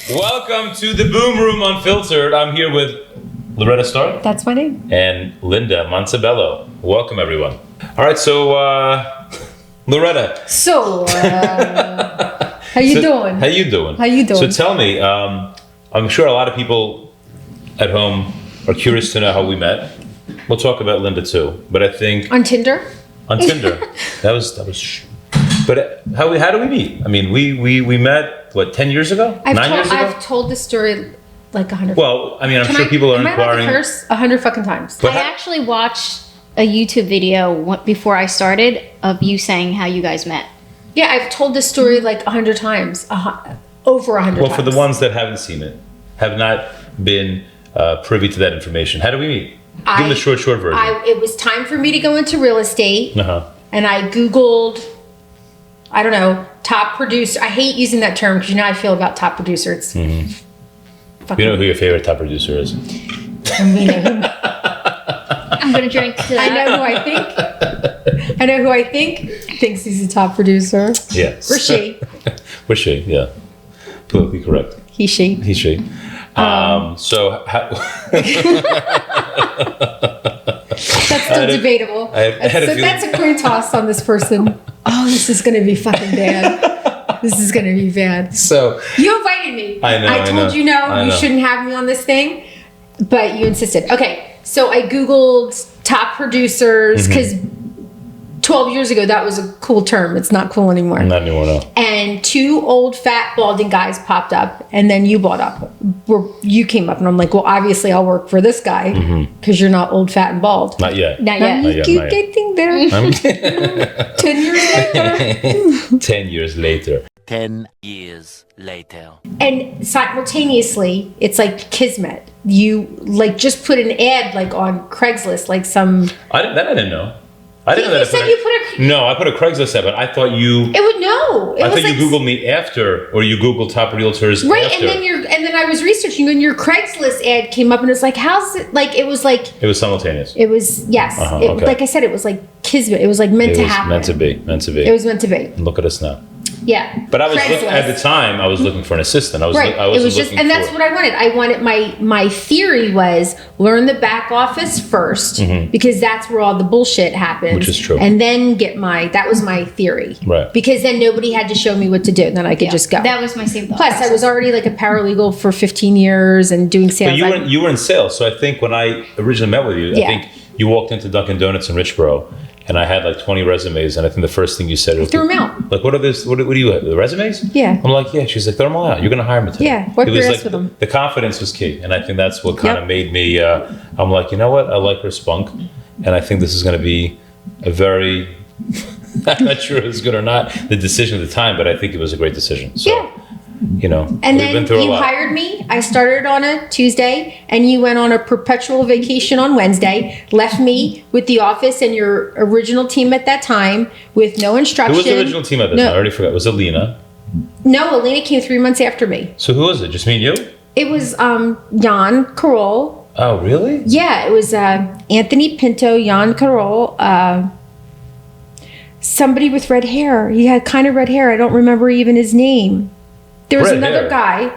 Welcome to the Boom Room Unfiltered. I'm here with Loretta Starck. That's my name. And Linda Montebello. Welcome, everyone. All right, so Loretta. So, how you doing? How you doing? How you doing? So tell me, I'm sure a lot of people at home are curious to know how we met. We'll talk about Linda too, but I think on Tinder. On Tinder, that was. But how do we meet? I mean, we met what 10 years ago? 9 years ago? I've told this story like 100. Well, I mean, I'm sure people are inquiring. Am I allowed to curse 100 fucking times? I actually watched a YouTube video before I started of you saying how you guys met. Yeah, I've told this story like 100 times, over 100 times. Well, for the ones that haven't seen it, have not been privy to that information, how do we meet? Give them the short version. It was time for me to go into real estate, and I Googled, I don't know, top producer. I hate using that term because you know how I feel about top producer. It's you know who your favorite top producer is? I'm gonna drink to that. I know who I think thinks he's a top producer. Yes. Or she. Or she, yeah. Politically correct. He, she. He, she. So that's still debatable. That's a coin toss on this person. Oh, this is going to be fucking bad. This is going to be bad. So you invited me. I told you you shouldn't have me on this thing, but you insisted. Okay, so I Googled top producers because 12 years ago that was a cool term. It's not cool anymore. Not anymore, no. And 2 old, fat, balding guys popped up, and then you brought up. You came up, and I'm like, well, obviously I'll work for this guy because you're not old, fat, and bald. Not yet. Not yet. You keep getting there. 10 years later. 10 years later. 10 years later. And simultaneously, it's like kismet. You like just put an ad like on Craigslist, like some. I didn't know. I didn't know that. You said you put a. No, I put a Craigslist ad, but I thought you. It would know. I thought you Googled me after, or you Googled top realtors right, after. and then I was researching, and your Craigslist ad came up, and it was like, how's it? Like it was like. It was simultaneous. It was yes. Okay. Like I said, it was like kismet. It was like meant to happen. Meant to be. Meant to be. It was meant to be. Look at us now. Yeah. But I was at the time. I was looking for an assistant. I was just, and that's what I wanted. I wanted my theory was learn the back office first because that's where all the bullshit happens. Which is true. And then that was my theory. Right. Because then nobody had to show me what to do. Then I could just go. That was my same thought. Plus, I was already like a paralegal for 15 years and doing sales. But you were in sales, so I think when I originally met with you, I think you walked into Dunkin' Donuts in Richboro. And I had like 20 resumes, and I think the first thing you said was, threw them out. Like, what are this? What do you have? The resumes? Yeah. I'm like, yeah. She's like, throw them all out. You're gonna hire me today. Yeah. Wipe your ass with them. The confidence was key, and I think that's what kind of made me. I'm like, you know what? I like her spunk, and I think this is gonna be a very. I'm not sure it's good or not the decision at the time, but I think it was a great decision. So, you know, and then you hired me. I started on a Tuesday, and you went on a perpetual vacation on Wednesday. Left me with the office and your original team at that time with no instruction. Who was the original team at that time? I already forgot. Was it Alina? No, Alina came 3 months after me. So who was it? Just me and you? It was Jan Carroll. Oh, really? Yeah, it was Anthony Pinto, Jan Carroll, somebody with red hair. He had kind of red hair. I don't remember even his name. There was another guy.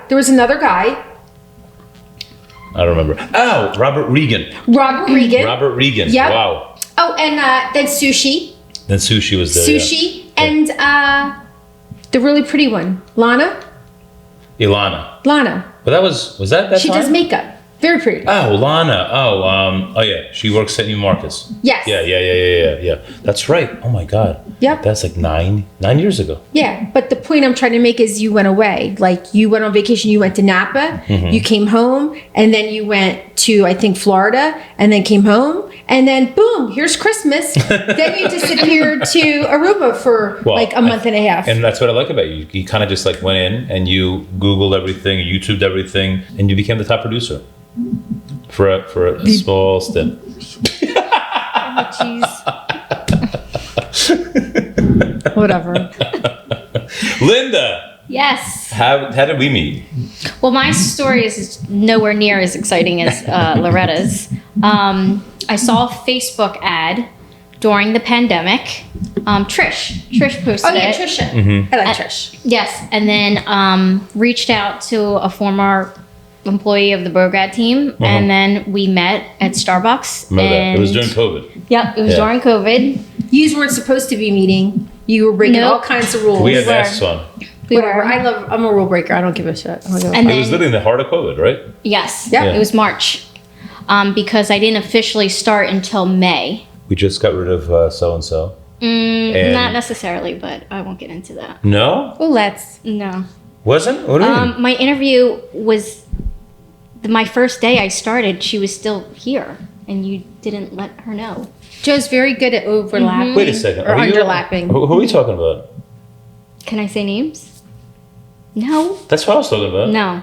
I don't remember. Oh, Robert Regan. Robert Regan. Yep. Wow. Oh, and then Sushi. Then Sushi was there. Sushi. Yeah. And the really pretty one, Lana. Ilana. But was that she time? Does makeup. Very pretty. Oh, Lana. Oh yeah. She works at New Marcus. Yes. Yeah. That's right. Oh my God. Yep. That's like 9 years ago. Yeah, but the point I'm trying to make is you went away. Like you went on vacation, you went to Napa, you came home, and then you went to, I think, Florida, and then came home, and then boom, here's Christmas. Then you disappeared to Aruba for like a month and a half. And that's what I like about you. You kind of just like went in and you Googled everything, YouTubed everything, and you became the top producer for a small stint. Oh, jeez. Whatever. Linda. Yes. How did we meet? Well, my story is nowhere near as exciting as Loretta's. I saw a Facebook ad during the pandemic. Trish posted Oh yeah, it. Trisha. I like Trish. Yes, and then reached out to a former employee of the Bograd team, and then we met at Starbucks. Remember that? It and- was during COVID. Yep, it was Yeah. during COVID. You weren't supposed to be meeting. You were breaking Nope. all kinds of rules. We had were. masks on. We Whatever. were. I'm a rule breaker. I don't give a shit. I don't give a And It was then, literally in the heart of COVID, right? yes, Yeah. it was March, because I didn't officially start until May. We just got rid of so and so. Not necessarily, but I won't get into that. No, well, let's. No. wasn't. What do you mean? My interview was my first day I started. She was still here, and you didn't let her know. Joe's very good at overlapping. Wait a second. Or Are you- underlapping. Who are we talking about? Can I say names? No. That's what I was talking about. No.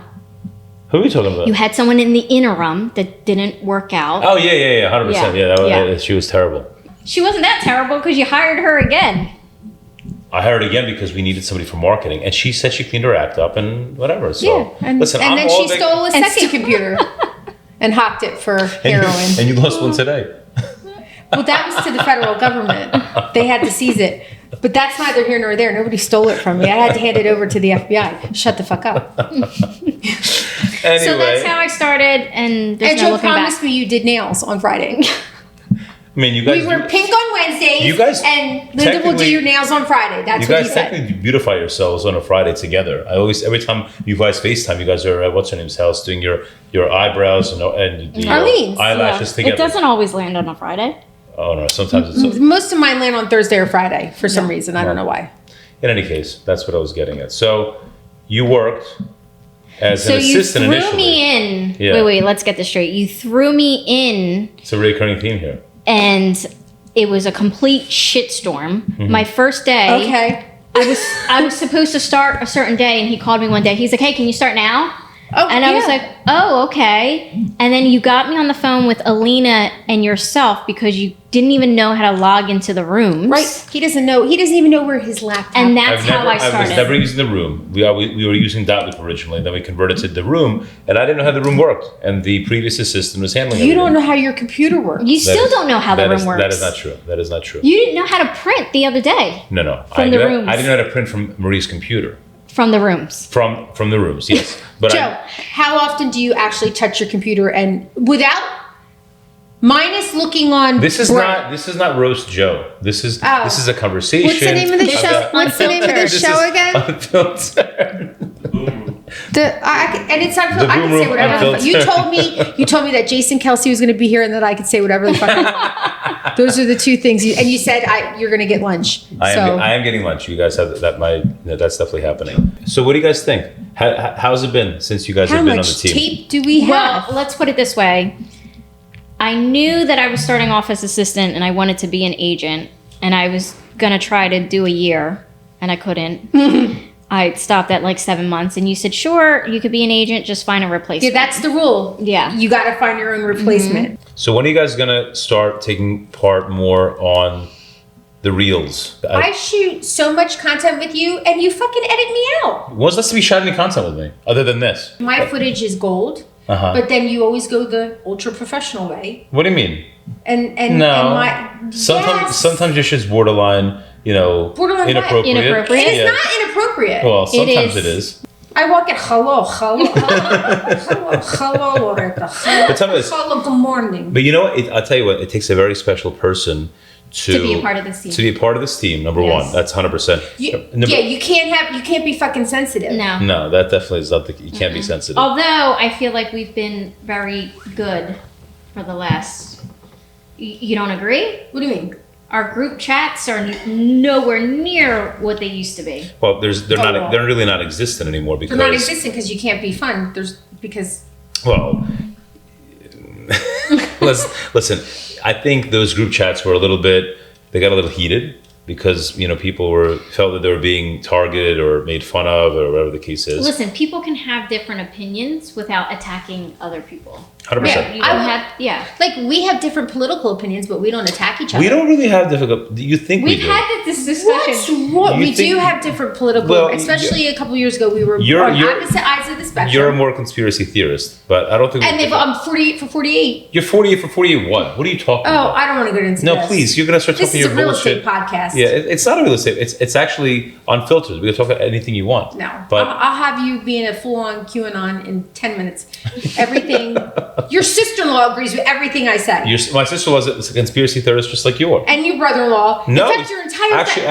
Who are we talking about? You had someone in the interim that didn't work out. Oh yeah, 100%. Yeah, Yeah, that was, yeah. she was terrible. She wasn't that terrible because you hired her again. I hired again because we needed somebody for marketing, and she said she cleaned her act up and whatever. So Yeah, and listen, and I'm then all she big- stole a And second computer and hocked it for heroin. and you lost one today. Well, that was to the federal government. They had to seize it. But that's neither here nor there. Nobody stole it from me. I had to hand it over to the FBI. Shut the fuck up. Anyway, So that's how I started, and there's And no Joe looking promised back. me you did nails on Friday. I mean, you guys. We were pink on Wednesdays, You guys and Linda will do technically- your nails on Friday. That's You what he guys said. technically beautify yourselves on a Friday together. I always, every time you guys FaceTime, you guys are at what's her name's house doing your eyebrows and the Arlene's, eyelashes together. It doesn't always land on a Friday. Oh no, sometimes it's. Most of mine land on Thursday or Friday for some reason. I don't know why. In any case, that's what I was getting at. So you worked as So an you assistant threw initially. me in. Yeah. Wait, let's get this straight. You threw me in, It's a recurring theme here. and it was a complete shitstorm. Mm-hmm. My first day. Okay. I was supposed to start a certain day, and he called me one day. He's like, "Hey, can you start now?" Oh, And I was like, "Oh, okay." And then you got me on the phone with Alina and yourself because you didn't even know how to log into the rooms. right. He doesn't know. He doesn't even know where his laptop. And that's how I was started. never using the room. We were using Dotloop originally, then we converted to the room, and I didn't know how the room worked. And the previous assistant was handling you don't everything. know how your computer works. You That still is- don't know how the that room is- works. That is not true. That is not true. You didn't know how to print the other day No. From the rooms. I didn't know how to print from Marie's computer. from the rooms. From the rooms, yes. But Joe, how often do you actually touch your computer and without minus looking on? this is Brett. not roast Joe. This is a conversation. What's the name of the This show? is What's the name of the Unfiltered. show again? Unfiltered. And it's not. The I can Boom say Room whatever. The fuck. Unfiltered. You told me that Jason Kelsey was going to be here and that I could say whatever the fuck I want. Those are the two things. And you said you're going to get lunch. I So am getting lunch. You guys have that. That's definitely happening. So what do you guys think? How's it been since you guys how have been on the much team? tape do we have? Well, let's put it this way. I knew that I was starting off as assistant and I wanted to be an agent, and I was going to try to do a year, and I couldn't. I stopped at like 7 months, and you said, sure, you could be an agent, just find a Yeah, replacement. that's the rule. Yeah. You got to find your own replacement. So when are you guys gonna start taking part more on the reels? I shoot so much content with you, and you fucking edit me out. When's last time you shot any content with me other than this? My footage is gold, Uh-huh. but then you always go the ultra professional way. What do you mean? And No. and my Sometimes your shit's borderline, Borderline what? inappropriate. Inappropriate? It is Yeah. not inappropriate. Well, sometimes is. it is. I walk at hello, Loretta. But tell me this. Hello, good morning. But you know what? I'll tell you what. It takes a very special person to be a part of this team. To be a part of this team. Number Yes. one, that's 100%. You can't be fucking sensitive. No. No, that definitely is not. You can't be sensitive. Although I feel like we've been very good for the last. You don't agree? What do you mean? Our group chats are nowhere near what they used to be. Well, they're Oh, not. well. They're really not existent anymore because. They're not existent because you can't be fun. Because Well, listen. I think those group chats were a little bit. They got a little heated, because people felt that they were being targeted or made fun of or whatever the case is. Listen, people can have different opinions without attacking other people. 100%. You don't have, Like, we have different political opinions, but we don't attack each other. We don't really have difficult. You think We've we do? had this discussion. What? You We think- do have different political, Well, especially a couple years ago, we were You're- on you're- opposite sides of the spectrum. You're a more conspiracy theorist, but I don't think. and they've, I'm 48 for 48. You're 48 for 48. What? What are you talking Oh, about? I don't want to go into No, this. please. You're gonna start This talking is your a real bullshit. estate podcast. Yeah, it's not a real estate. It's actually unfiltered. We can talk about anything you want. No, but I'll have you being a full-on QAnon in 10 minutes. Everything. Your sister-in-law agrees with everything I say. my sister was a conspiracy theorist, just like you are. And your brother-in-law. No, In fact, your entire actually,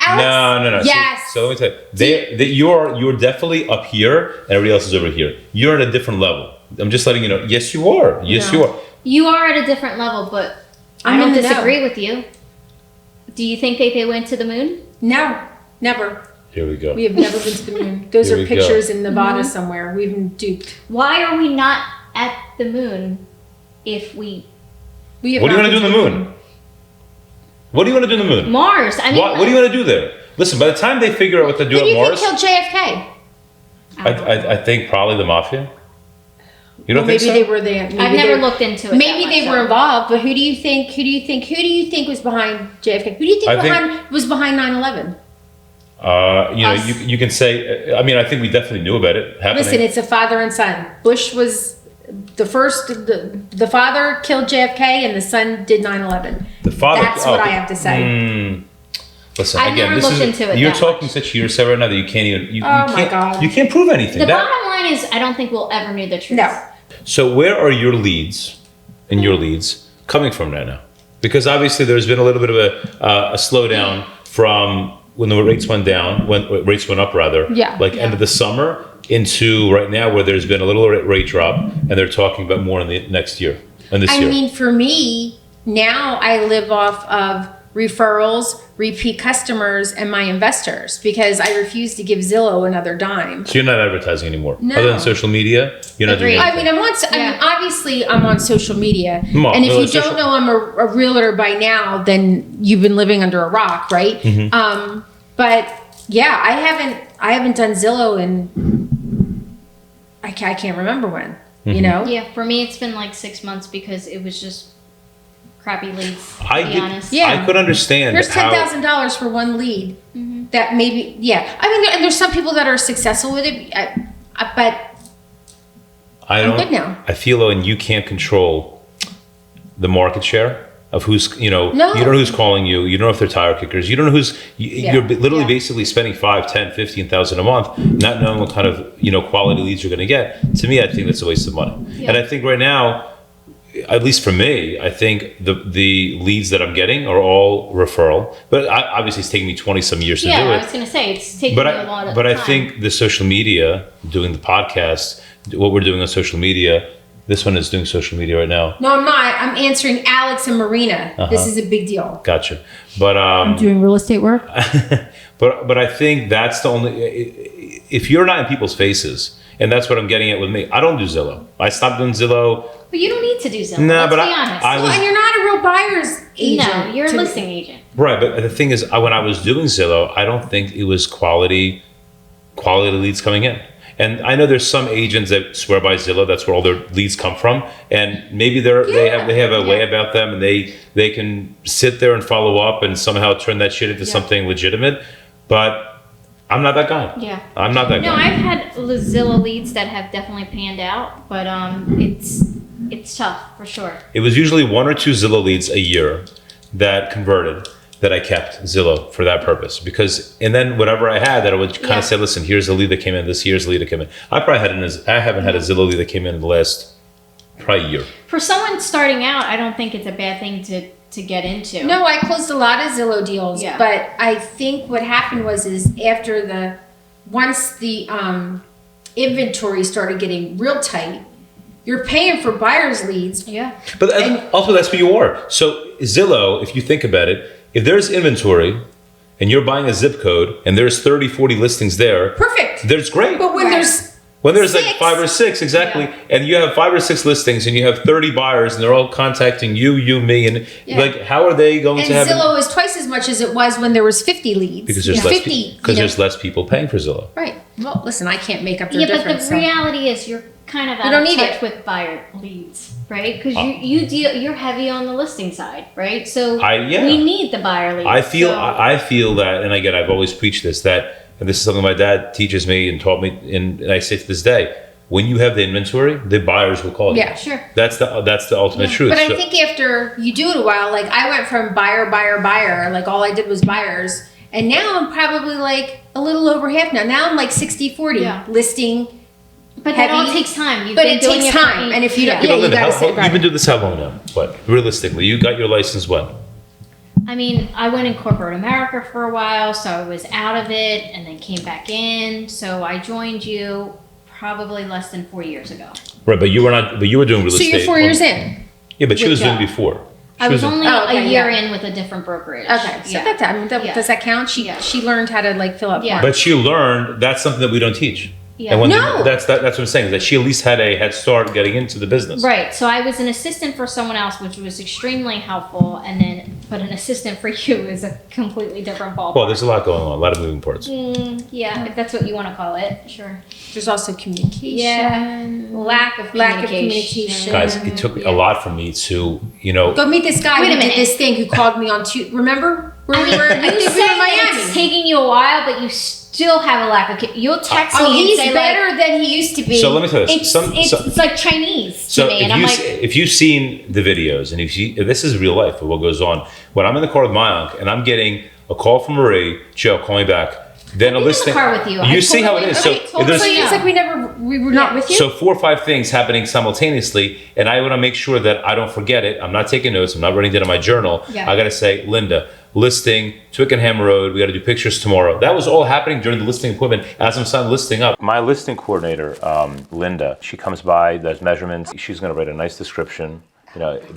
Alex, no. Yes. So let me tell you, you're definitely up here, and everybody else is over here. You're at a different level. I'm just letting you know. Yes, you are. Yes, No. you are. You are at a different level, but I I'm don't in the know. disagree with you. Do you think they went to the moon? No, never. Here we go. We have never been to the moon. Those Here are we go. pictures in Nevada somewhere. We've been duped. Why are we not at the moon if we... We have What do you not want to do been in the moon? What do you want to do in the moon? Mars, I mean... What do you want to do there? Listen, by the time they figure out what to do Who do at you Mars, think killed JFK? I think probably the mafia. You don't Maybe think so? they were there. Maybe I've never they- looked into it. Maybe that they much, were so. involved, but who do you think was behind JFK? Who do you think was behind 9/11? Us. You can say. I mean, I think we definitely knew about it happening. Listen, it's a father and son. Bush was the first. The father killed JFK, and the son did 9/11. the father. That's what I have to say. Listen, I've again, never this looked is into it you're that talking much. such hearsay right now that you can't even. You Oh my can't, God. You can't prove anything. The That- bottom line is, I don't think we'll ever know the truth. No. So where are your leads and your leads coming from right now? Because obviously there's been a little bit of a slowdown from when the rates went down, when rates went up rather, end of the summer into right now where there's been a little rate drop and they're talking about more in the next year and this I year. mean, for me, now I live off of referrals, repeat customers, and my investors because I refuse to give Zillow another dime. So you're not advertising anymore? No. Other than social media? You're not doing Agreed. I anything? mean, obviously, I'm on social media, Well, and if no, you social- don't know I'm a realtor by now, then you've been living under a rock, right? Mm-hmm. But yeah, I haven't done Zillow in I can't remember when. Mm-hmm. You know, Yeah, for me, it's been like 6 months because it was just crappy leads, to I be get- honest. Yeah. I could understand Here's how... $10,000 for one lead. That maybe, I mean, and there's some people that are successful with it, but I'm good now. I feel when you can't control the market share of who's, you don't No. know who's calling you. You don't know if they're tire kickers. You don't know who's, you're literally Yeah. basically spending 5, 10, 15,000 a month, not knowing what kind of, quality leads you're going to get. To me, I think that's a waste of money. Yeah. And I think right now, at least for me, I think the leads that I'm getting are all referral, but obviously it's taking me 20 some years to Yeah, do I it. was going to say, it's taking But me a lot of I time. think the social media, doing the podcast, what we're doing on social media, this one is doing social media right now. No, I'm not. I'm answering Alex and Marina. This is a big deal. Gotcha. But Doing real estate work. but I think that's the only. If you're not in people's faces, and that's what I'm getting at with me. I don't do Zillow. I stopped doing Zillow. But you don't need to do Zillow. No, Let's but be honest. I was And you're not a real buyer's agent. no, you're a to me. listing agent. right. But the thing is, when I was doing Zillow, I don't think it was quality leads coming in. And I know there's some agents that swear by Zillow. That's where all their leads come from. And maybe they have a way about them, and they can sit there and follow up and somehow turn that shit into something legitimate. But I'm not that guy. Yeah. I'm not that No, guy. I've had Zillow leads that have definitely panned out, but it's tough for sure. It was usually 1 or 2 Zillow leads a year that converted, that I kept Zillow for that purpose. And then whatever I had that I would kind of say, listen, here's a lead that came in, here's a lead that came in. I haven't had a Zillow lead that came in the last probably year. For someone starting out, I don't think it's a bad thing to get into. No, I closed a lot of Zillow deals, Yeah. but I think what happened was after once the inventory started getting real tight, you're paying for buyers' leads. Yeah. But ultimately, that's what you are. So Zillow, if you think about it, if there's inventory and you're buying a zip code and there's 30, 40 listings there, Perfect. there's great. But when Right. there's When there's like 6. 5 or 6, exactly, and you have 5 or 6 listings, and you have 30 buyers, and they're all contacting you, me, and like, how are they going And to have? Zillow is twice as much as it was when there was 50 leads. Because there's less there's less people paying for Zillow. Right. Well, listen, I can't make up their Yeah, difference. but the reality is you're kind of You don't out of need touch it. with buyer leads, right? Because you're heavy on the listing side, right? So we need the buyer leads. I feel that, and again, I've always preached this, that, and this is something my dad teaches me and taught me, and I say to this day, when you have the inventory, the buyers will call you. Yeah, sure. That's the ultimate truth. But I think after you do it a while, like I went from buyer, like all I did was buyers, and now I'm probably like a little over half now. Now I'm like 60-40 listing. But that all takes time. But it takes time, and if you don't, Linda, you gotta sit you've been doing this how long now? What, realistically, you got your license when? I mean, I went in corporate America for a while, so I was out of it and then came back in. So I joined you probably less than 4 years ago. Right, but you were not. But you were doing real estate. So you're 4 years in. Yeah, but she was doing before. I was only a year yeah. in with a different brokerage. Okay, so does that count? She learned how to like fill up. Yeah. But she learned that's something that we don't teach. Yeah. And when No. that's what I'm saying, is that she at least had a head start getting into the business. Right. So I was an assistant for someone else, which was extremely helpful, and then but an assistant for you is a completely different ballpark. Well, there's a lot going on, a lot of moving parts. Yeah, if that's what you want to call it, sure. There's also communication. Yeah. Lack of communication. Guys, it took a lot for me to, Go meet this guy Wait a who did minute. this thing who called me on Tuesday. Remember where we were? I think we You were say in that Miami. it's taking you a while, but you still have a lack of. You'll text me Oh, and he's say better than he used to be. So let me tell you this. It's like Chinese to me, and I'm like, if you've seen the videos, and if this is real life of what goes on, when I'm in the car with my uncle and I'm getting a call from Marie, Joe, call me back. Then a in the listing. car with you. You see how it is. So there's it's like we were not with you. so 4 or 5 things happening simultaneously, and I want to make sure that I don't forget it. I'm not taking notes. I'm not writing it in my journal. Yeah. I got to say, Linda, listing Twickenham Road. We got to do pictures tomorrow. That was all happening during the listing appointment as I'm signing listing up. My listing coordinator, Linda, she comes by, does measurements. She's going to write a nice description.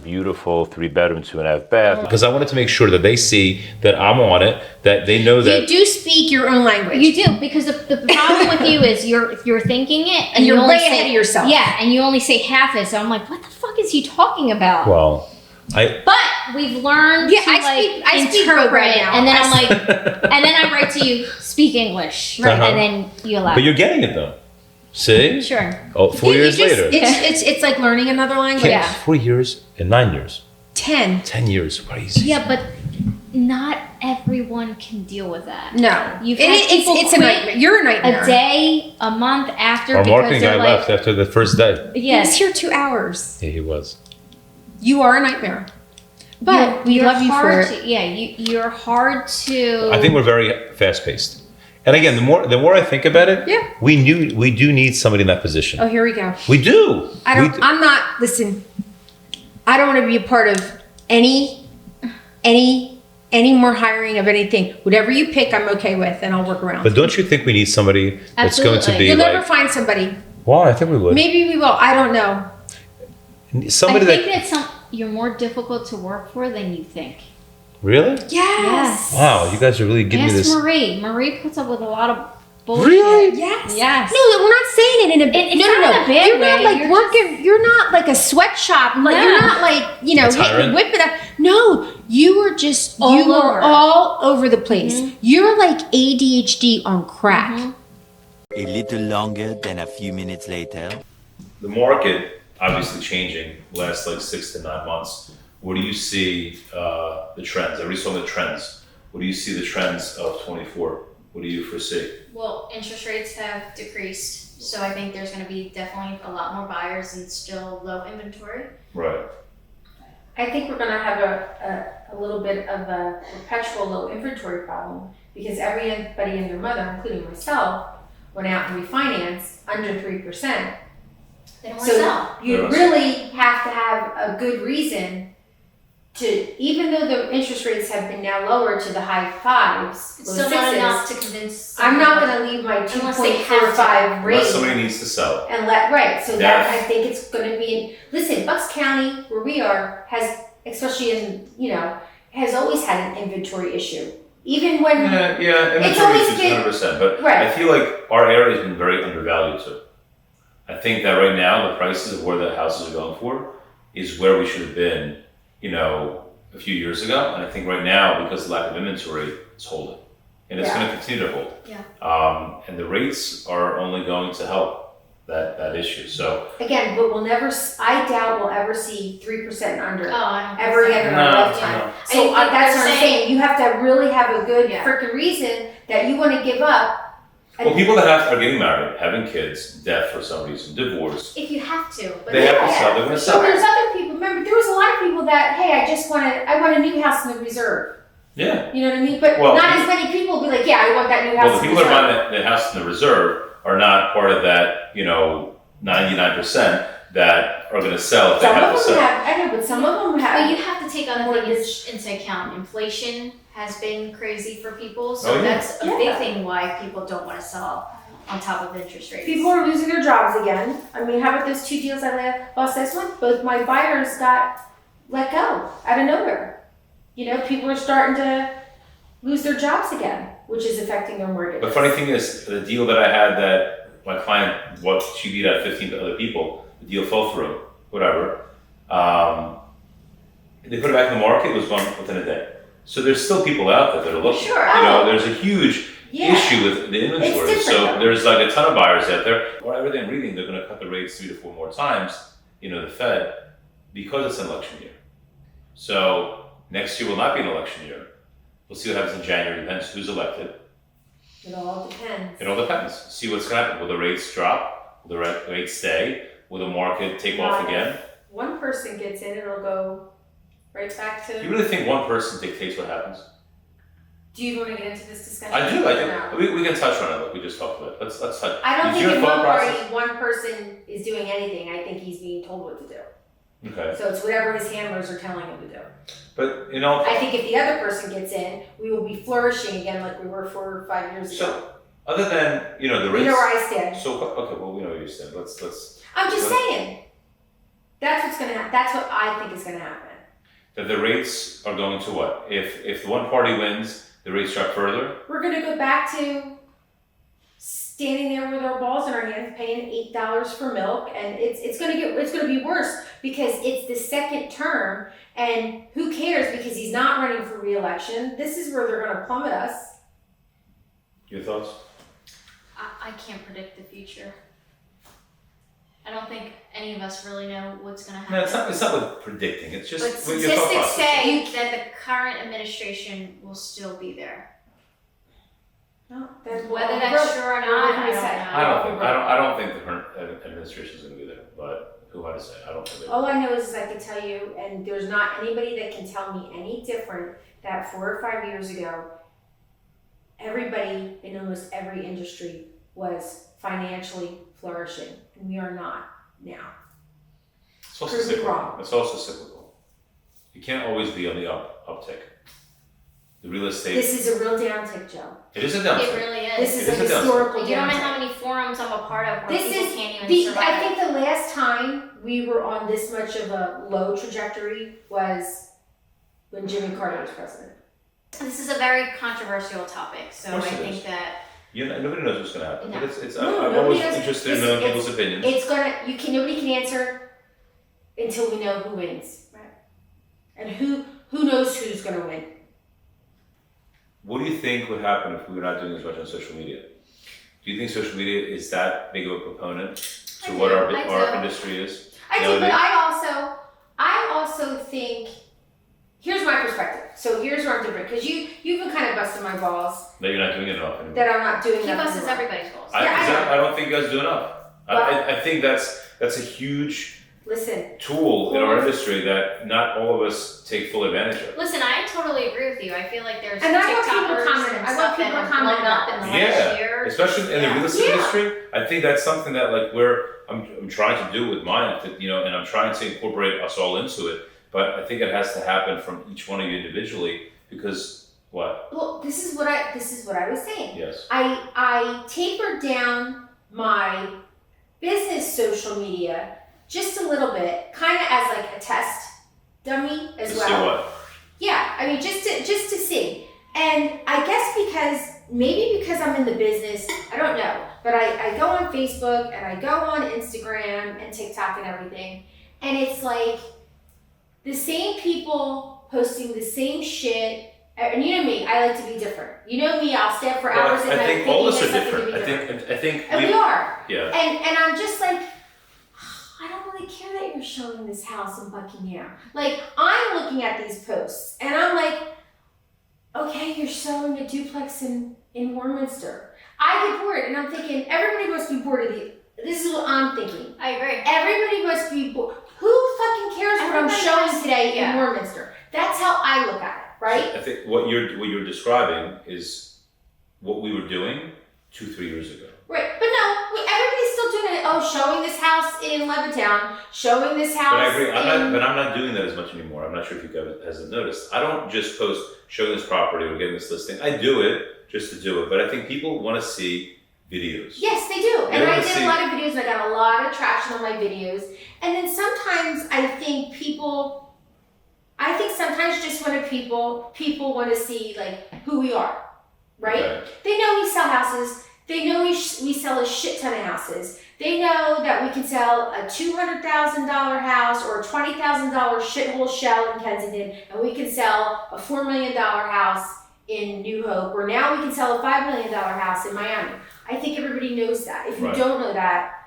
Beautiful 3-bedroom, 2.5 bath. Because I wanted to make sure that they see that I'm on it, that they know that. You do speak your own language. you do, because the problem with you is you're thinking it And you're you only way ahead of yourself. Yeah, and you only say half it. So I'm like, what the fuck is he talking about? Well, But we've learned Yeah, to I speak interpret, right now. and then I'm like, and then I write to you, speak English, Right. and then you allow. but you're getting it though. See? Sure. Oh, 4 years later. It's like learning another language. Yeah. 4 years and 9 years. 10. 10 years. Crazy. Yeah, but not everyone can deal with that. No. You've had people it's a quit nightmare. You're a nightmare. a day, a month after. Our because marketing they're guy like, left after the first day. He was Yes. here 2 hours. Yeah, he was. You are a nightmare. But we You're love you for hard it. to, yeah, you're hard to. I think we're very fast paced. And again, the more I think about it, Yeah. we do need somebody in that position. Oh, here we go. We do. I'm not, listen, I don't want to be a part of any more hiring of anything. Whatever you pick, I'm okay with, and I'll work around. But don't you think we need somebody that's going to Absolutely. be You'll like? never find somebody. Well, I think we would. Maybe we will. I don't know. Somebody I think that you're more difficult to work for than you think. really. Yes. Wow, you guys are really giving me Ask this. Marie. Marie puts up with a lot of bullshit. Really? Yes. Yes. No, we're not saying it in a It's no, not no, in no. a bad You're not way. like You're working. You're not like a sweatshop. Like No. you're not like A tyrant? whip it up. No, you are just All you are over. all over the place. You're like ADHD on crack. A little longer than a few minutes later. The market obviously changing last like 6 to 9 months. Where do you see the trends? I already saw the trends. Where do you see the trends of 24? What do you foresee? Well, interest rates have decreased, so I think there's going to be definitely a lot more buyers and still low inventory. Right. I think we're going to have a little bit of a perpetual low inventory problem because everybody and their mother, including myself, went out and refinanced under 3%. They don't want to So sell. you Yes. really have to have a good reason to, even though the interest rates have been now lowered to the high 5s, It's low still not 6s, enough to convince. I'm not someone. going to leave my Unless they have to. 2.45 rate Unless somebody needs to sell. and right. So Yeah. that I think it's going to be. Listen, Bucks County, where we are, has, especially in has always had an inventory issue. Even when Yeah, It's inventory always is been- 100%. But Right. I feel like our area has been very undervalued too. I think that right now the prices of where the houses are going for is where we should have been, a few years ago. And I think right now, because of the lack of inventory, it's holding. And it's going to continue to hold. Yeah. And the rates are only going to help that issue. So Again, but I doubt we'll ever see 3% and under Oh, I don't think ever so. again in our lifetime. no. So And that's they're what I'm saying- saying. You have to really have a good Yeah. freaking reason that you want to give up. well, people that are getting married, having kids, death for some reason, divorce, If you have to, but they have to sell. They're going to So sell. there's other people. Remember, there was a lot of people that, hey, I want a new house in the reserve. Yeah. You know what I mean? But Well, not as many people will be like, yeah, I want that new house Well, the in people the that are reserve. buying the house in the reserve are not part of that, 99% that are going to sell if they Some have to of them sell. have, I know, but some of them But have. you have to take other Mortgage. things into account. Inflation has been crazy for people, Oh, so yeah. that's a Yeah. big thing why people don't want to sell on top of interest rates. People are losing their jobs again. I mean, how about those 2 deals I lost this one? Both my buyers got let go out of nowhere. People are starting to lose their jobs again, which is affecting their mortgage. The funny thing is, the deal that I had that my client, she beat out 15 other people, the deal fell through, whatever. They put it back in the market, it was gone within a day. So there's still people out there that are looking. Sure. There's a huge Yeah. issue with the inventory. different, So though. there's like a ton of buyers out there. Or everything I'm reading, they're going to cut the rates 3 to 4 more times, the Fed, because it's an election year. So next year will not be an election year. We'll see what happens in January. Depends who's elected. It all depends. It all depends. See what's going to happen. Will the rates drop? Will the rates stay? Will the market take off again? One person gets in, it'll go right back to. You really think one person dictates what happens? Do you want to get into this discussion? I do. No. We can touch on it like we just talked about. Let's touch. I don't Is think your in thought one process- party, one person is doing anything. I think he's being told what to do. Okay. So it's whatever his handlers are telling him to do. But, I think if the other person gets in, we will be flourishing again like we were 4 or 5 years ago. so other than, the You rates. know where I stand. So, okay, well, we know where you stand. Let's. I'm just What? saying. That's what's gonna happen. That's what I think is gonna happen. That the rates are going to what? If one party wins, the rates drop further? We're gonna go back to standing there with our balls in our hands, paying $8 for milk, and it's gonna be worse because it's the second term, and who cares because he's not running for re-election. This is where they're gonna plummet us. Your thoughts? I can't predict the future. I don't think any of us really know what's going to happen. No, it's not with predicting. It's just But with your thought statistics process. say that the current administration will still be there. No, then Whether that's true or not, I don't know. I don't think the current administration is going to be there. But who had to say? I don't think they will. All I know is I can tell you, and there's not anybody that can tell me any different, that 4 or 5 years ago, everybody in almost every industry was financially flourishing, and we are not now. It's also Prove me cyclical. wrong. It's also cyclical. You can't always be on the uptick. The real estate. This is a real downtick, Joe. It is a It downtick. really is. This is It a is a downtick. historical You don't know downtick. how many forums I'm a part of where This people is can't even the. survive. I think the last time we were on this much of a low trajectory was when Jimmy Carter was president. This is a very controversial topic, so I Of course it think is. that Nobody knows what's going to happen. No. But it's No, I'm nobody always knows. interested in Listen, knowing people's opinions. It's gonna. Nobody can answer until we know who wins. Right. And who knows who's gonna win. What do you think would happen if we were not doing as much on social media? Do you think social media is that big of a proponent to I what do, our I our do. industry is? I do, but nowadays? I also think. Here's my perspective. So here's where I'm different because you've been kind of busting my balls That you're not doing it enough anymore. that I'm not doing he enough busts anymore. everybody's goals. Yeah, I don't think you guys do enough. I think that's a huge Listen, tool in our industry that not all of us take full advantage of. Listen, I totally agree with you. I feel like there's And I want people TikTokers commenting. and I want stuff people that have commenting blown up about in the this. last year. Especially in the real estate Yeah. industry, I think that's something that like I'm trying to do with mine, and I'm trying to incorporate us all into it. But I think it has to happen from each one of you individually because what? well, this is what I was saying. Yes. I tapered down my business social media just a little bit, kind of as like a test dummy as To well. see what? Yeah, I mean just to see. And I guess because maybe because I'm in the business, I don't know, but I go on Facebook and I go on Instagram and TikTok and everything, and it's like the same people posting the same shit. And you know me, I like to be different. You know me, I'll stay up for hours. I think all of us are different. I think and we are. Yeah. And I'm just like, I don't really care that you're showing this house in Buckingham. Like, I'm looking at these posts and I'm like, okay, you're showing a duplex in Warminster. I get bored and I'm thinking, everybody must be bored of the. This is what I'm thinking. I agree. Everybody must be bored. Who fucking cares what I'm showing today in Warminster? That's how I look at it. Right? I think what you're describing is what we were doing 2-3 years ago. Right, but no, everybody's still doing it. Oh, showing this house in Levittown, showing this house. But I agree. I'm not doing that as much anymore. I'm not sure if you guys hasn't noticed. I don't just post showing this property or getting this listing. I do it just to do it, but I think people want to see videos. Yes, they do. And I did a lot of videos. And I got a lot of traction on my videos. And then sometimes I think sometimes just when people want to see like who we are, right? Okay. They know we sell houses. They know we sell a shit ton of houses. They know that we can sell a $200,000 house or a $20,000 shithole shell in Kensington, and we can sell a $4 million house in New Hope, or now we can sell a $5 million house in Miami. I think everybody knows that. If you don't know that,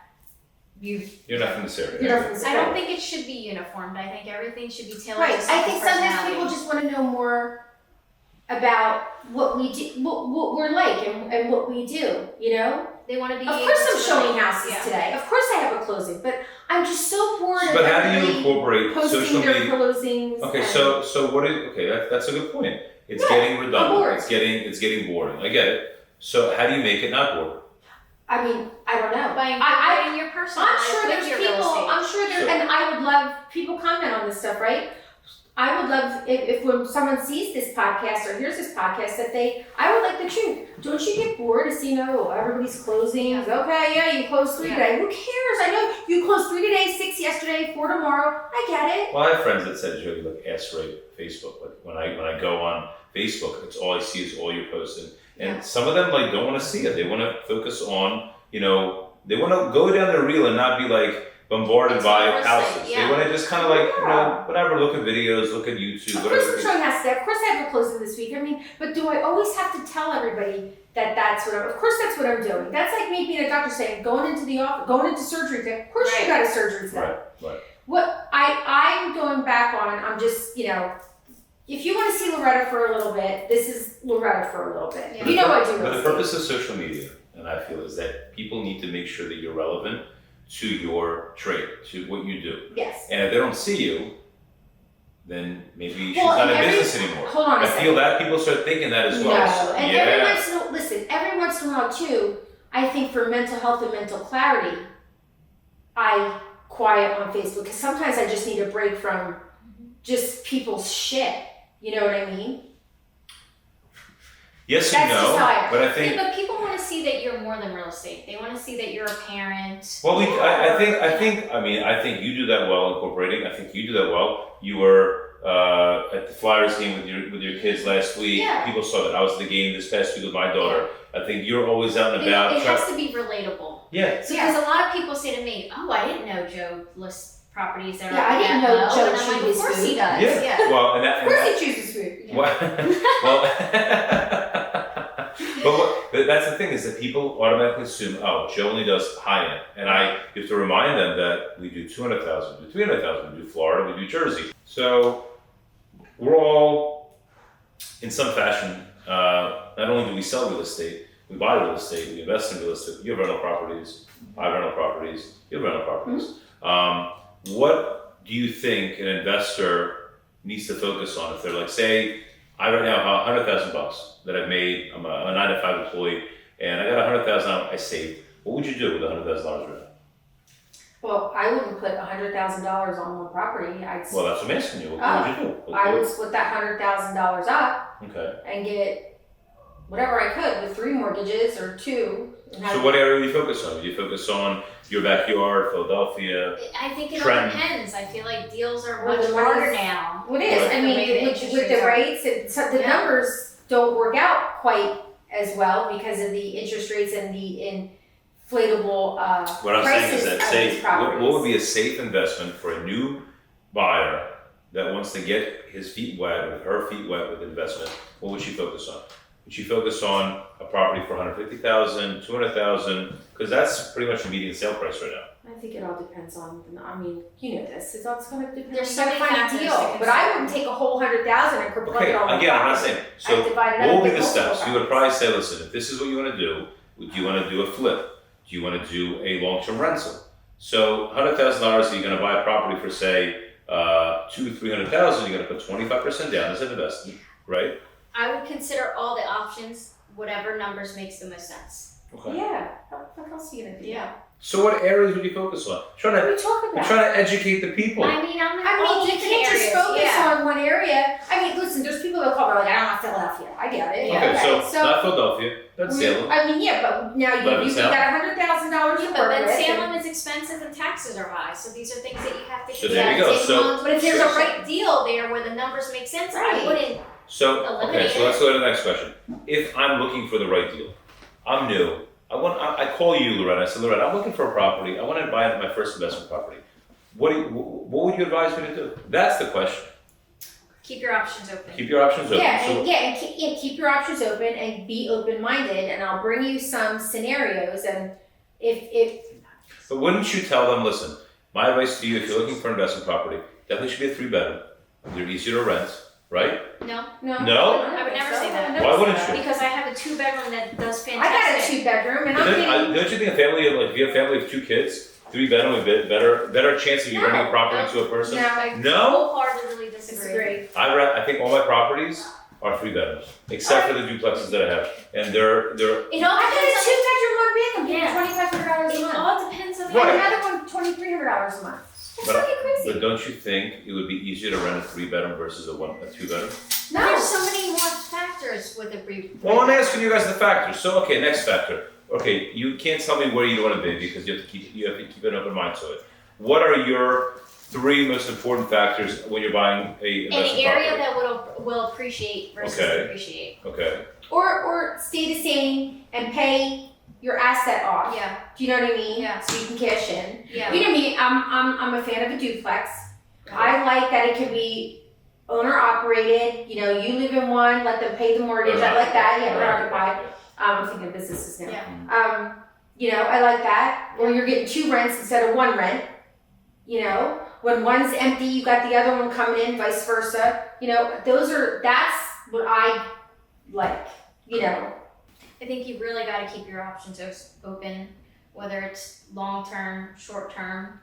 you're not from this area. I don't think it should be uniformed. I think everything should be tailored. Right. I think sometimes people just want to know more about what we do, what we're like, and what we do. You know, they want to be. Of course, I'm showing houses today. Of course, I have a closing, but I'm just so bored. But how do you incorporate posting their closings? Okay, so what is that's a good point. It's getting redundant. It's getting boring. I get it. So how do you make it not boring? I mean, I don't know. By incorporating your personal life. I'm sure there's people. And I would love people comment on this stuff, right? I would love if when someone sees this podcast or hears this podcast that I would like the truth. Don't you get bored to see everybody's closing? Okay, yeah, you closed 3 today. Who cares? I know you closed 3 today, 6 yesterday, 4 tomorrow. I get it. Well, I have friends that said, Joey, like ass rate Facebook. Like when I go on Facebook, it's all I see is all you're posting. And some of them don't want to see it. They want to focus on, they want to go down their reel and not be bombarded by houses. They want to just kind of whatever, look at videos, look at YouTube. Of course I'm showing houses today. Of course I have a closing this week. I mean, but do I always have to tell everybody that's what of course that's what I'm doing. That's like me being a doctor saying, going into the office, going into surgery today. Of course you got a surgery today. Right. What I'm going back on, I'm just, if you want to see Loretta for a little bit, this is Loretta for a little bit. Yeah. I do. But the purpose of social media, and I feel, is that people need to make sure that you're relevant to your trade, to what you do. Yes. And if they don't see you, then maybe she's not in business anymore. Hold on a second. I feel that people start thinking that as well. No, and every once in a while too, I think for mental health and mental clarity, I quiet on Facebook because sometimes I just need a break from just people's shit. You know what I mean? Yes and no, but I think. But people want to see that you're more than real estate. They want to see that you're a parent. Well, I think you do that well incorporating. I think you do that well. You were at the Flyers game with your kids last week. Yeah. People saw that. I was at the game this past week with my daughter. I think you're always out and about. It has to be relatable. Yeah. So because a lot of people say to me, "Oh, I didn't know Joe lists properties that are I didn't know Joe chooses food. Of course he does. Yeah. Well, of course he chooses food. Yeah. But that's the thing, is that people automatically assume, Joe only does high end, and you have to remind them that we do 200,000, we do 300,000, we do Florida, we do Jersey. So we're all, in some fashion, not only do we sell real estate, we buy real estate, we invest in real estate. You have rental properties, I have rental properties, you have rental properties. Mm-hmm. What do you think an investor needs to focus on if they're like, say, I right now have $100,000 that I've made. I'm a 9-to-5 employee, and I got $100,000 I saved. What would you do with $100,000 right now? Well, I wouldn't put $100,000 on one property. Well, that's what I'm asking you. What would you do? I would split that $100,000 up. Okay. And get whatever I could with 3 mortgages or 2. So what area do you focus on? Do you focus on your backyard, Philadelphia? I think it all depends. I feel like deals are much harder now. Well, it is. I mean, with the rates, the numbers don't work out quite as well because of the interest rates and the inflatable What I'm saying is prices that, of say, these properties. what would be a safe investment for a new buyer that wants to get his feet wet or her feet wet with investment? What would she focus on? Would she focus on a property for $150,000, $200,000? Because that's pretty much the median sale price right now. I think it all depends on. I mean, you know this. It's all going to depend. There's You so gotta many find a factors deal. to But I consider. wouldn't take a whole 100,000 and plug Okay, it all. again, I'm not saying. So I'd divide it up what will be into the multiple steps? You would probably say, listen, if this is what you want to do you want to do a flip? Do you want to do a long-term rental? So $100,000, you're going to buy a property for say $200,000-300,000. You're going to put 25% down as an investment, right? I would consider all the options, whatever numbers makes the most sense. Okay. Yeah. What else are you gonna do? Yeah. So what areas would you focus on? What are you talking We're about? trying to educate the people. I mean, I'm in I all mean, you different can't just areas. focus Yeah. on one area. I mean, listen, there's people that call me like, I don't want Philadelphia. I get it. Okay, Yeah, so not Philadelphia, that's Salem. I mean, yeah, but now you Salem. got $100,000 Yeah, to but work then with. Salem is expensive and taxes are high, so these are things that you have to So consider. there you go. Take So- them on, but if there's a right deal there where the numbers make sense, Right. I wouldn't. So, okay, Eliminate so it. let's go to the next question. If I'm looking for the right deal, I'm new. I call you, Loretta. I said, Loretta, I'm looking for a property. I want to buy my first investment property. What would you advise me to do? That's the question. Keep your options open. Keep your options open. Yeah, So- and keep your options open and be open-minded, and I'll bring you some scenarios. And if But wouldn't you tell them, listen, my advice to you, if you're looking for an investment property, definitely should be a 3-bedroom. They're easier to rent, right? No, No? I would never say that. Why wouldn't you? because I have a 2-bedroom that does I got a fantastic. 2-bedroom, and I'm Don't getting don't you think a family, like if you have a family of 2 kids, 3-bedroom would be better chance of you renting a property to a person? I No? wholeheartedly disagree. disagree. I think all my properties are 3-bedrooms, except for the duplexes that I have, and they're It all I got a depends 2-bedroom, 1 bathroom, Yeah. $2,500 a on. It month. all depends on. Right. And another one, $2,300 a month. That's But- fucking crazy. But don't you think it would be easier to rent a 3-bedroom versus a 2-bedroom? No. There's so many more factors with a brief. Well, I'm asking you guys the factors. So, okay, next factor. Okay, you can't tell me where you want to be because you have to keep an open mind to it. What are your 3 most important factors when you're buying a An investment area property? that will appreciate versus Okay. depreciate. Okay. Or stay the same and pay your asset off. Yeah, Do you know what I mean? Yeah. So you can cash in. yeah. You know me. I'm a fan of a duplex. I like that it can be owner operated. You know, you live in one, let them pay the mortgage. I like that. Yeah, owner occupied. I'm thinking of businesses now. Yeah. You know, I like that. Or you're getting 2 rents instead of 1 rent. You know, when one's empty, you got the other one coming in, vice versa. You know, that's what I like. You know. I think you really got to keep your options open, whether it's long term, short term.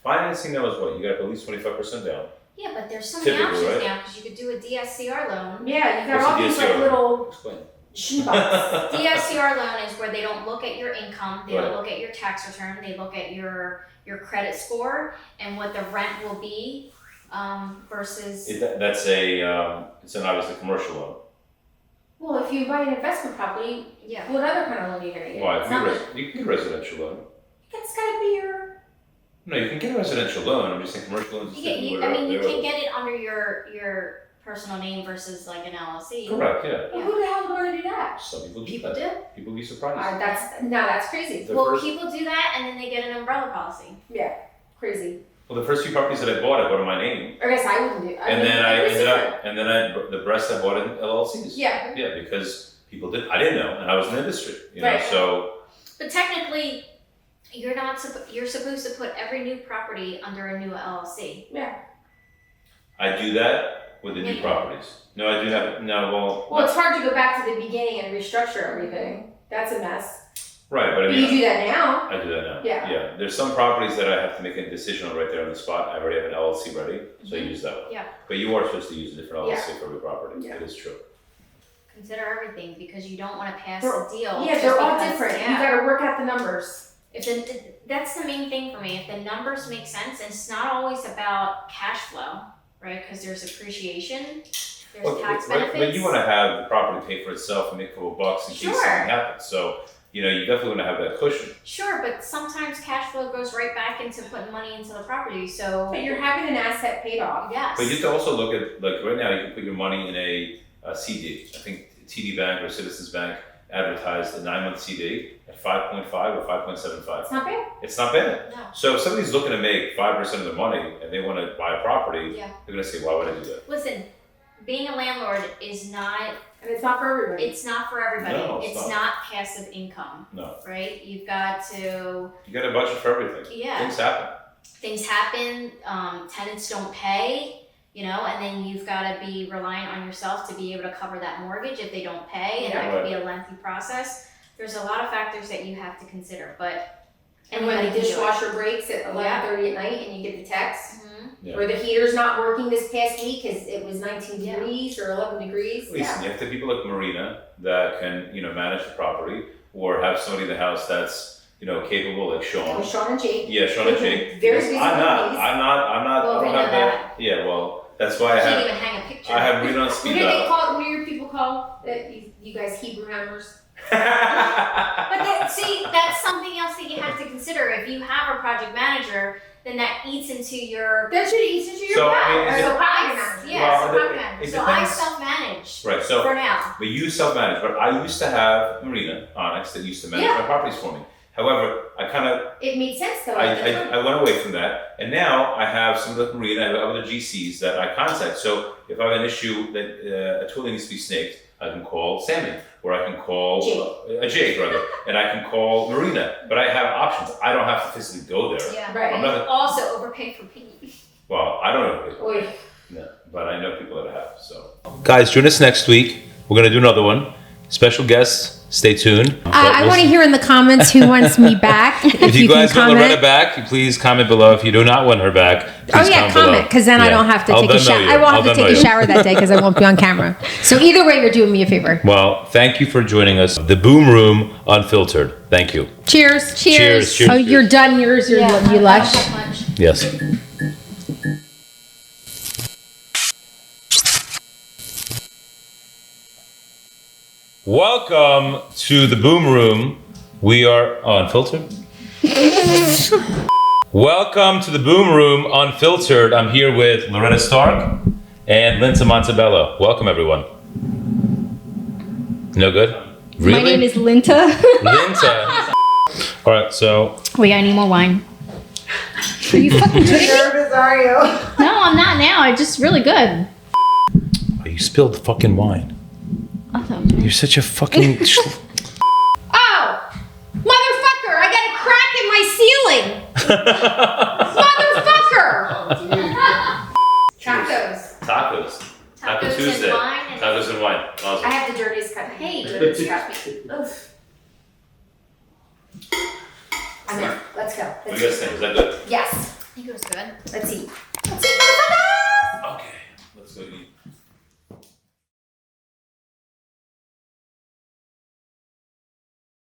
Financing though is what? You got at least 25% down. Yeah, but there's so many Typically, options right? now because you could do a DSCR loan. Yeah, you got What's all the these like DSCR? little Explain. shoebox. DSCR loan is where they don't look at your income, they Right. don't look at your tax return, they look at your credit score and what the rent will be versus. That's it's an obviously commercial loan. Well, if you buy an investment property, Yeah. what other kind of loan are you gonna get? Why? It's not like, You can get a residential loan. it's gotta be your. No, you can get a residential loan. I'm just saying commercial loans. You can get it under your personal name versus like an LLC. Correct. Yeah. Well, who the hell would want to do that? Some people do People that. do. People be surprised. That's crazy. The Well, first- people do that and then they get an umbrella policy. Yeah, crazy. Well, the first few properties that I bought in my name, I guess I wouldn't do. and then the rest I bought in LLCs. Yeah. Yeah, because people did. I didn't know, and I was in the industry. You know, Right. so But technically, you're supposed to put every new property under a new LLC. Yeah. I do that with the new Yeah. properties. No, I do have no. Well, it's hard to go back to the beginning and restructure everything. That's a mess. Right, but I But you mean, do that now. I do that now. Yeah. Yeah. There's some properties that I have to make a decision on right there on the spot. I already have an LLC ready, so I use that one. Yeah. But you are supposed to use a different Yeah. LLC for every property. Yeah. It is true. Consider everything because you don't want to pass They're- a deal. Yeah, just they're all because- different. Yeah. You got to work out the numbers. That's the main thing for me. If the numbers make sense, and it's not always about cash flow, right? Because there's appreciation, there's Well, tax right, benefits. but you want to have the property pay for itself and make a couple bucks in case Sure. something happens. So, you definitely want to have that cushion. Sure, but sometimes cash flow goes right back into putting money into the property. So But you're having an asset paid off. yes. But you have to also look at, like right now, you can put your money in a CD, I think TD Bank or Citizens Bank, advertised a 9-month CD at 5.5 or 5.75. It's not bad. It's not bad. No. So if somebody's looking to make 5% of their money and they want to buy a property, Yeah. they're going to say, why would I do that? Listen, being a landlord is not, And it's not for everybody. it's not for everybody. No, it's it's not. not passive income, No. right? You've got to, You got a budget for everything. Yeah. Things happen. tenants don't pay, you know, and then you've got to be reliant on yourself to be able to cover that mortgage if they don't pay, and Yeah. that could be a lengthy process. There's a lot of factors that you have to consider, but And when the anybody can do it. dishwasher breaks at 11:30 at night and you get the text, Mhm. Yeah. or the heater's not working this past week because it was 19 degrees or 11 degrees. Listen, you have to have people like Marina that can, manage the property, or have somebody in the house that's, capable, like It Sean. was Sean and Jake. Yeah, Sean and Jake. Very Because busy I'm not. companies. Well, I we don't know have that. Yeah, well, that's why I You can't have. even hang a picture. I have Marina on What speed do they dial. call? What do your people call you guys Hebrew hammers? But see, that's something else that you have to consider. If you have a project manager, then that eats into your. That should eat into your So, I back. mean, is So it- property manager. Yeah, Well, so it- property manager. it So I depends. self-manage Right. So, for now. but you self-manage. But I used to have Marina Onyx that used to manage Yeah. my properties for me. However, I kind of It made sense though. I went away from that, and now I have some of the Marina, I have other GCs that I contact. So if I have an issue that a toilet needs to be snaked, I can call Sammy, or I can call Jake rather, and I can call Marina. But I have options. I don't have to physically go there. Yeah. Right. I'm not. Also overpay for Pete. Well, I don't know. Oy. No, but I know people that have. So, guys, join us next week. We're gonna do another one. Special guests. Stay tuned. I want to hear in the comments who wants me back. If you guys want Loretta back, please comment below. If you do not want her back, please comment, because then I don't have to take a shower. I won't have to take a shower that day because I won't be on camera. So either way, you're doing me a favor. Well, thank you for joining us. The Boom Room Unfiltered. Thank you. Cheers. Cheers. Cheers. Oh, you're done. Yours. You lush. Yes. Welcome to the Boom Room. We are Unfiltered. Welcome to the Boom Room Unfiltered. I'm here with Loretta Starck and Linda Montebello. Welcome, everyone. No good? Really? My name is Linta. Linda. All right, so Wait, I need more wine. Are you fucking kidding me? Nervous are you? No, I'm not now. It's just really good. oh, you spilled the fucking wine. Oh, You're such a fucking. Oh, motherfucker! I got a crack in my ceiling. Motherfucker! Tacos. Tacos. Taco Tacos Tuesday. and wine. And Tacos and wine. Awesome. I have the dirtiest cut. Hey, Oof. I'm in. Let's go. What do you guys think? Is that good? Yes. I think it was good. Let's eat.